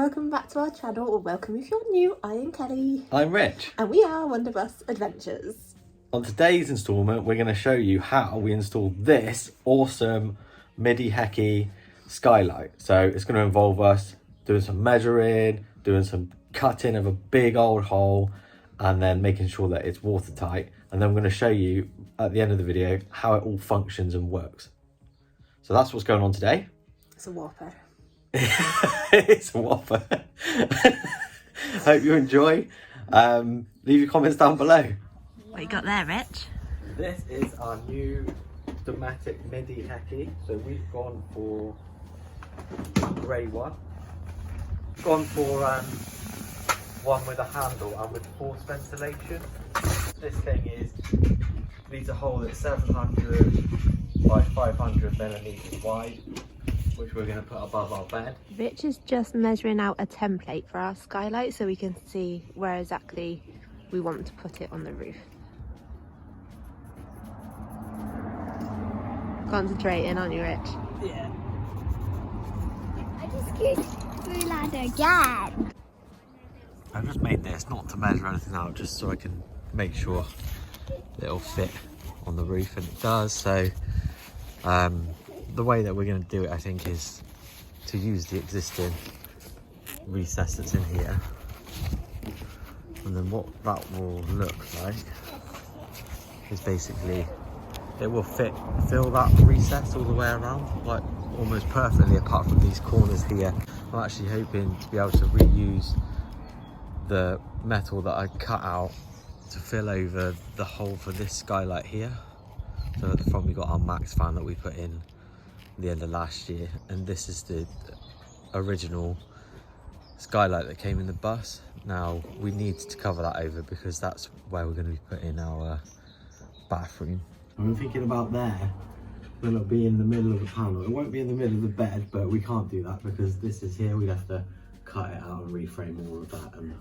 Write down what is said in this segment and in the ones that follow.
Welcome back to our channel, or welcome if you're new. I am Kelly. I'm Rich. And we are Wonderbus Adventures. On today's instalment, we're going to show you how we install this awesome Midi Heki Skylight. So it's going to involve us doing some measuring, doing some cutting of a big old hole, and then making sure that it's watertight. And then we're going to show you at the end of the video how it all functions and works. So that's what's going on today. It's a whopper. It's a whopper. Hope you enjoy. Leave your comments down below. What you got there, Rich? This is our new Dometic Midi Heki. So we've gone for a grey one. Gone for one with a handle and with forced ventilation. This thing needs a hole that's 700 by 500 millimeters wide, which we're going to put above our bed. Rich is just measuring out a template for our skylight so we can see where exactly we want to put it on the roof. Concentrating, aren't you, Rich? Yeah. I just get through ladder again. I've just made this not to measure anything out, just so I can make sure that it'll fit on the roof, and it does. So the way that we're going to do it, I think, is to use the existing recess that's in here, and then what that will look like is basically it will fill that recess all the way around, like almost perfectly, apart from these corners here. I'm actually hoping to be able to reuse the metal that I cut out to fill over the hole for this skylight here. So at the front we got our max fan that we put in the end of last year, and this is the original skylight that came in the bus. Now we need to cover that over because that's where we're going to be putting our bathroom. I'm thinking about there, then it'll be in the middle of the panel. It won't be in the middle of the bed, but we can't do that because this is here. We'd have to cut it out and reframe all of that, and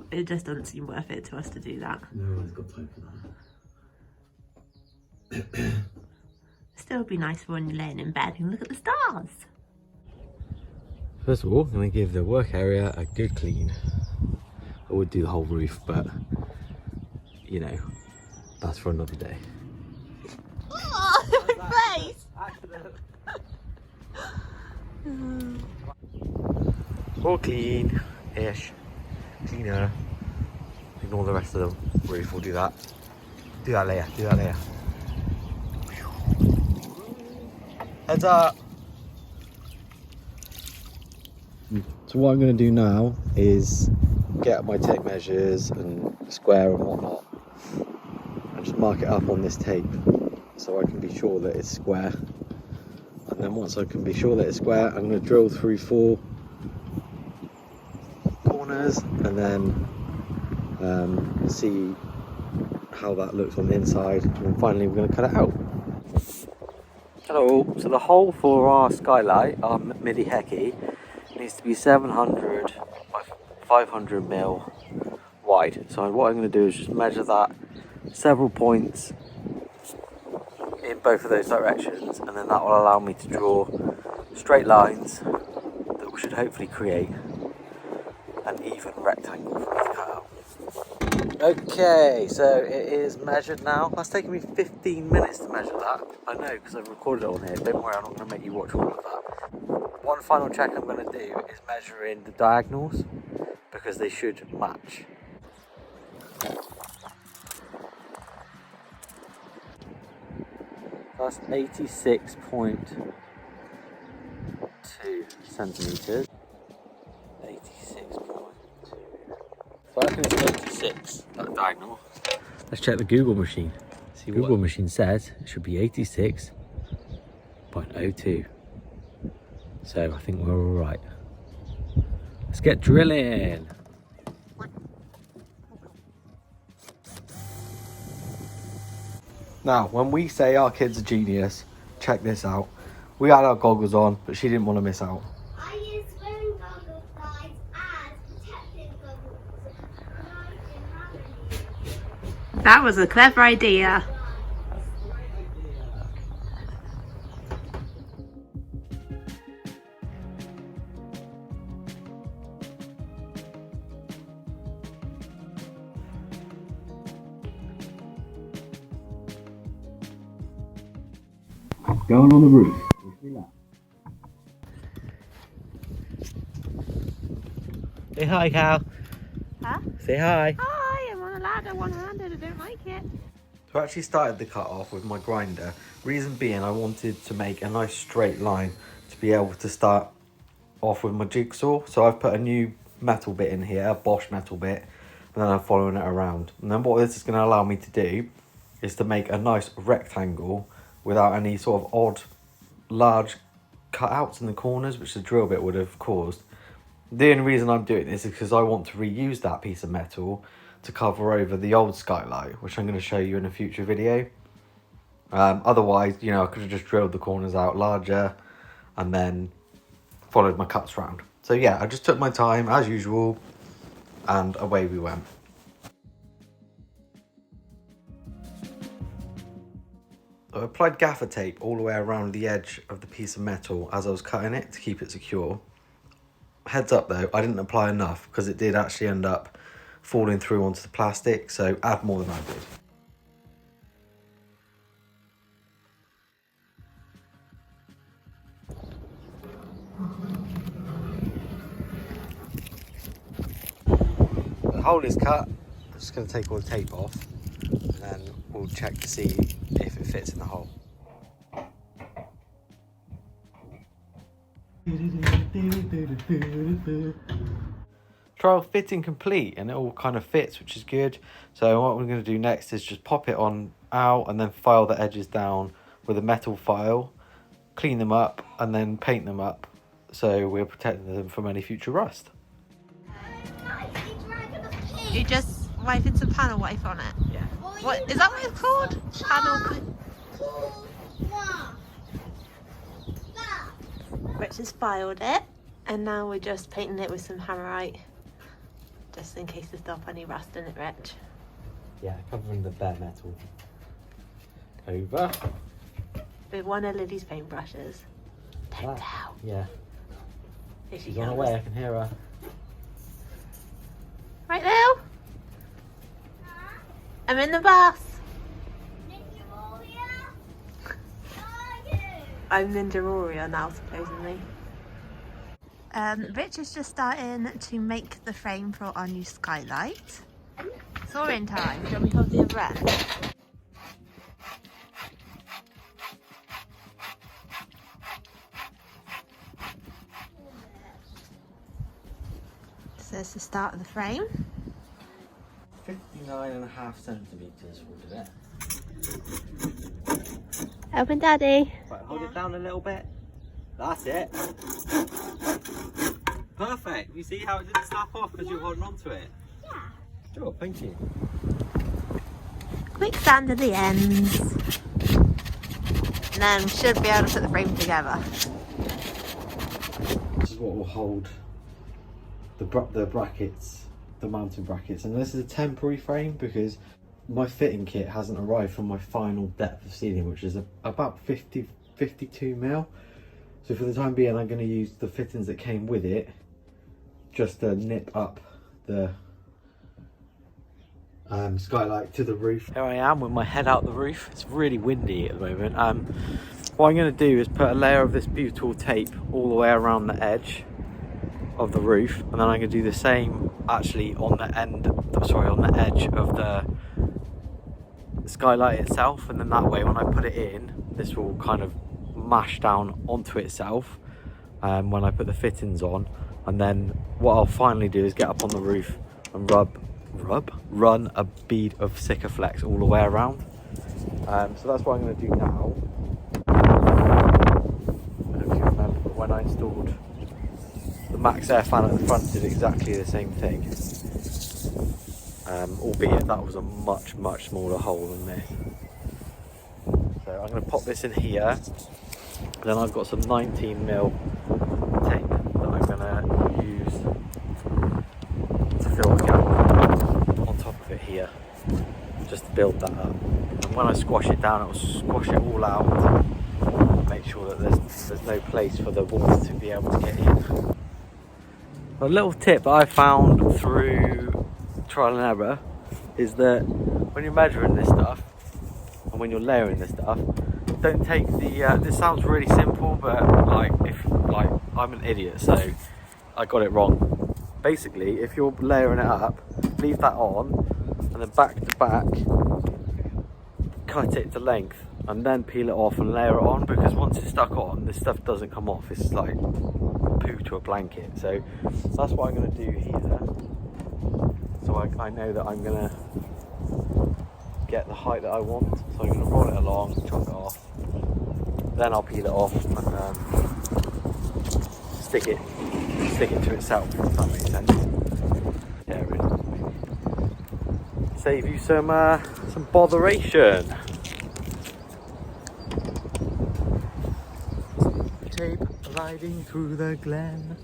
It just doesn't seem worth it to us to do that. no one's got time for that. Still be nice when you're laying in bed and look at the stars. First of all, I'm going to give the work area a good clean. I would do the whole roof, but you know, that's for another day. Oh, my face! All clean-ish. Cleaner. Ignore the rest of the roof, we'll do that. Do that later, do that later. Heads up! So what I'm going to do now is get my tape measures and square and whatnot, and just mark it up on this tape so I can be sure that it's square. And then once I can be sure that it's square, I'm going to drill through 4 corners and then see how that looks on the inside, and then finally we're going to cut it out. Hello, so the hole for our skylight, our Midi Heki, needs to be 700 by 500 mil wide. So what I'm going to do is just measure that several points in both of those directions, and then that will allow me to draw straight lines that should hopefully create an even rectangle for me to cut out. Okay, so it is measured now. That's taken me 15 minutes to measure that. I know, because I've recorded it on here. Don't worry, I'm not going to make you watch all of that. One final check I'm going to do is measuring the diagonals, because they should match. That's 86.2 centimetres. 86.2. So I reckon it's 86 at the diagonal. Let's check the Google machine. See, Google machine says it should be 86.02. So I think we're all right. Let's get drilling. Now, when we say our kid's a genius, check this out. We had our goggles on, but she didn't want to miss out. I use swimming goggles, guys, and protective goggles. And I didn't have any. That was a clever idea. Going on the roof. Say hi, Cal. Huh? Say hi. Hi, I'm on a ladder one-handed, I don't like it. So I actually started the cut off with my grinder. Reason being, I wanted to make a nice straight line to be able to start off with my jigsaw. So I've put a new metal bit in here, a Bosch metal bit, and then I'm following it around. And then what this is going to allow me to do is to make a nice rectangle without any sort of odd, large cutouts in the corners, which the drill bit would have caused. The only reason I'm doing this is because I want to reuse that piece of metal to cover over the old Skylight, which I'm going to show you in a future video. Otherwise, you know, I could have just drilled the corners out larger and then followed my cuts round. So yeah, I just took my time as usual and away we went. I applied gaffer tape all the way around the edge of the piece of metal as I was cutting it to keep it secure. Heads up though, I didn't apply enough because it did actually end up falling through onto the plastic, so add more than I did. The hole is cut. I'm just going to take all the tape off and then we'll check to see if it fits in the hole. Trial fitting complete and it all kind of fits, which is good. So what we're going to do next is just pop it on out and then file the edges down with a metal file, clean them up and then paint them up so we're protecting them from any future rust. You just wiping some panel wipe on it? Yeah. What is that what it's called? Panel. Rich has filed it and now we're just painting it with some hammerite just in case to stop any rust in it, Rich. Yeah, covering the bare metal over. With one of Lily's paintbrushes. Don't tell. Yeah. If she She's on her comes. way, I can hear her. Right, Lil? I'm in the bus. I'm Ninja Warrior now, supposedly. Rich is just starting to make the frame for our new Skylight. It's all in time. Shall we hold the other end? So it's the start of the frame. 59.5 centimetres we'll do it. Helping Daddy. Right, hold it down a little bit. That's it. Perfect. You see how it didn't snap off because you're holding on to it? Yeah. Sure, thank you. Quick sand at the ends. And then we should be able to put the frame together. This is what will hold the brackets, the mounting brackets. And this is a temporary frame because my fitting kit hasn't arrived for my final depth of ceiling, which is about 52 mil. So for the time being, I'm going to use the fittings that came with it just to nip up the Skylight to the roof. Here I am with my head out the roof. It's really windy at the moment. What I'm going to do is put a layer of this butyl tape all the way around the edge of the roof, and then I'm going to do the same actually on the end, on the edge of the Skylight itself, and then that way when I put it in, this will kind of mash down onto itself when I put the fittings on. And then what I'll finally do is get up on the roof and run a bead of Sikaflex all the way around. So that's what I'm going to do now. I don't know if you remember, but when I installed the Max Air fan at the front, did exactly the same thing, albeit that was a much smaller hole than this. So I'm going to pop this in here. Then I've got some 19mm tape that I'm going to use to fill the gap on top of it here, just to build that up. And when I squash it down, it will squash it all out, make sure that there's no place for the water to be able to get in. A little tip that I found through trial and error is that when you're measuring this stuff and when you're layering this stuff, don't take the, this sounds really simple, but like, I'm an idiot, so I got it wrong. Basically, if you're layering it up, leave that on, and then back to back, cut it to length, and then peel it off and layer it on, because once it's stuck on, this stuff doesn't come off. It's like poo to a blanket. So that's what I'm going to do here. So I know that I'm going to get the height that I want. So I'm going to roll it along, chop it off, then I'll peel it off and stick it to itself, if that makes sense. Yeah, really. Save you some botheration. Tape riding through the glen.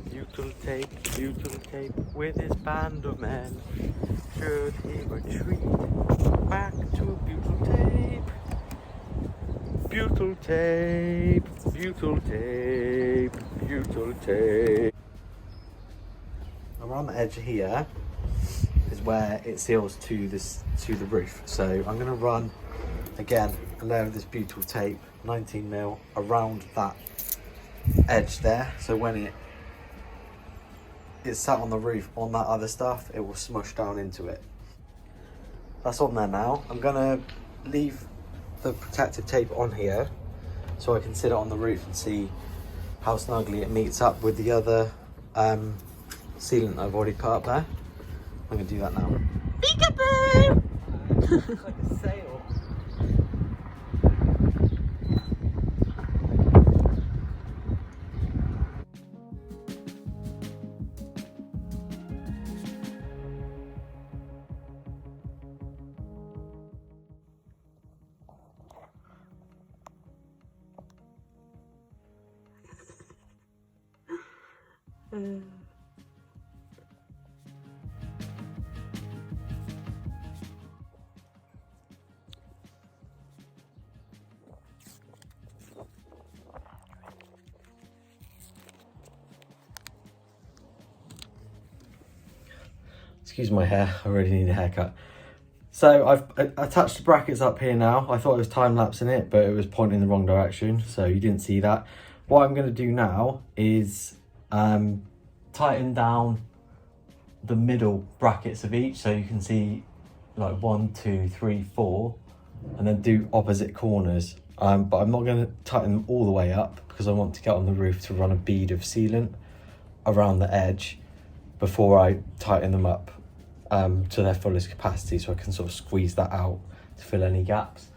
Butyl tape with his band of men. Should he retreat back to butyl tape? Butyl tape, butyl tape, butyl tape. Around the edge here is where it seals to the roof. So I'm going to run again a layer of this butyl tape, 19mm, around that edge there. So when it's sat on the roof on that other stuff, it will smush down into it. That's on there now. I'm going to leave the protective tape on here so I can sit it on the roof and see how snugly it meets up with the other sealant I've already put up there. I'm going to do that now. Peekaboo! It's like a sail. Excuse my hair, I really need a haircut. So I've attached the brackets up here now. I thought it was time-lapsing it, but it was pointing in the wrong direction, so you didn't see that. What I'm going to do now is tighten down the middle brackets of each, so you can see like 1, 2, 3, 4, and then do opposite corners. But I'm not going to tighten them all the way up because I want to get on the roof to run a bead of sealant around the edge before I tighten them up to their fullest capacity, so I can sort of squeeze that out to fill any gaps.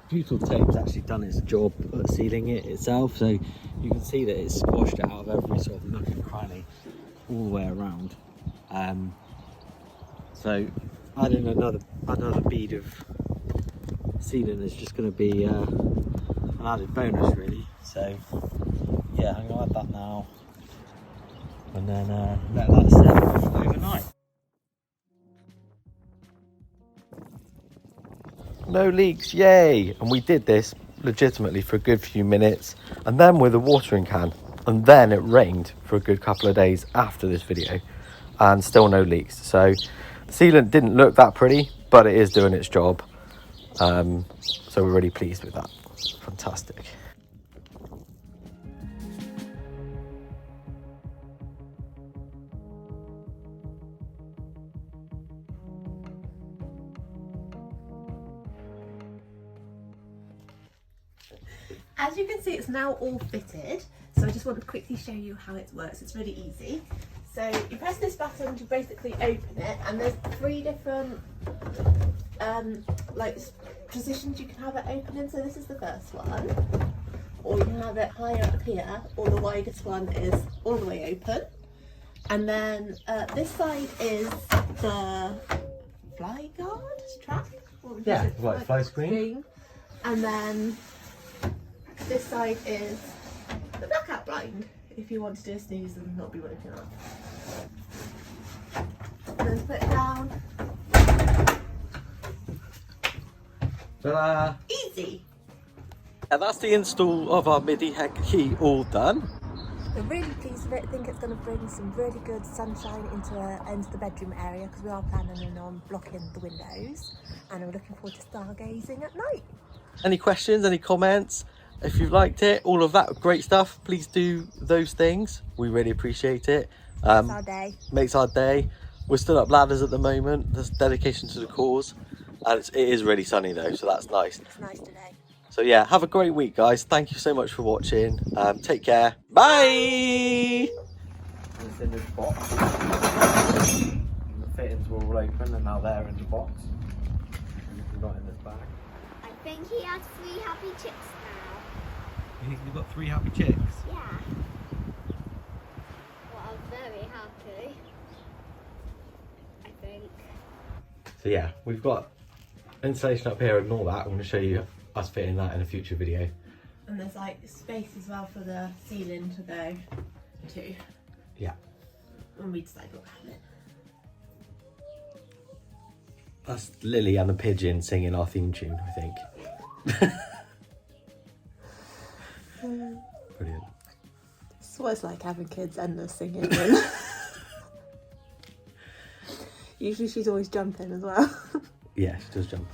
Butyl tape's actually done its job at sealing it itself, so you can see that it's squashed it out of every sort of nook and cranny all the way around. So adding another bead of sealant is just going to be an added bonus, really. So yeah, I'm going to add that now, and then let that set overnight. No leaks, yay! And we did this legitimately for a good few minutes, and then with a watering can, and then it rained for a good couple of days after this video, and still no leaks. So the sealant didn't look that pretty, but it is doing its job. So we're really pleased with that. Fantastic. As you can see, it's now all fitted, so I just want to quickly show you how it works. It's really easy. So you press this button to basically open it, and there's 3 different like positions you can have it open in. So this is the first one, or you can have it higher up here, or the widest one is all the way open. And then this side is the fly guard strap. Yeah, like fly screen. And then this side is the blackout blind, if you want to do a snooze and not be woken up. And then put it down. Ta-da! Easy! And that's the install of our Midi Heki all done. We're really pleased with it. I think it's going to bring some really good sunshine into the bedroom area, because we are planning on blocking the windows, and we're looking forward to stargazing at night. Any questions, any comments? If you've liked it, all of that great stuff, please do those things. We really appreciate it. Our day. Makes our day. We're still up ladders at the moment. There's dedication to the cause. And it is really sunny though, so that's nice. It's nice today. So yeah, have a great week, guys. Thank you so much for watching. Take care. Bye! It's in this box. The fittings were all open and now they're in the box. Not in this bag. I think he has 3 happy chicks now. You think you've got 3 happy chicks? Yeah. Well, I'm very happy. I think. So yeah, we've got insulation up here and all that. I'm going to show you us fitting that in a future video. And there's like space as well for the ceiling to go to. Yeah. When we decide what happened. That's Lily and the pigeon singing our theme tune, I think. Brilliant. It's what it's like having kids and us singing. Usually she's always jumping as well. Yeah, she does jump.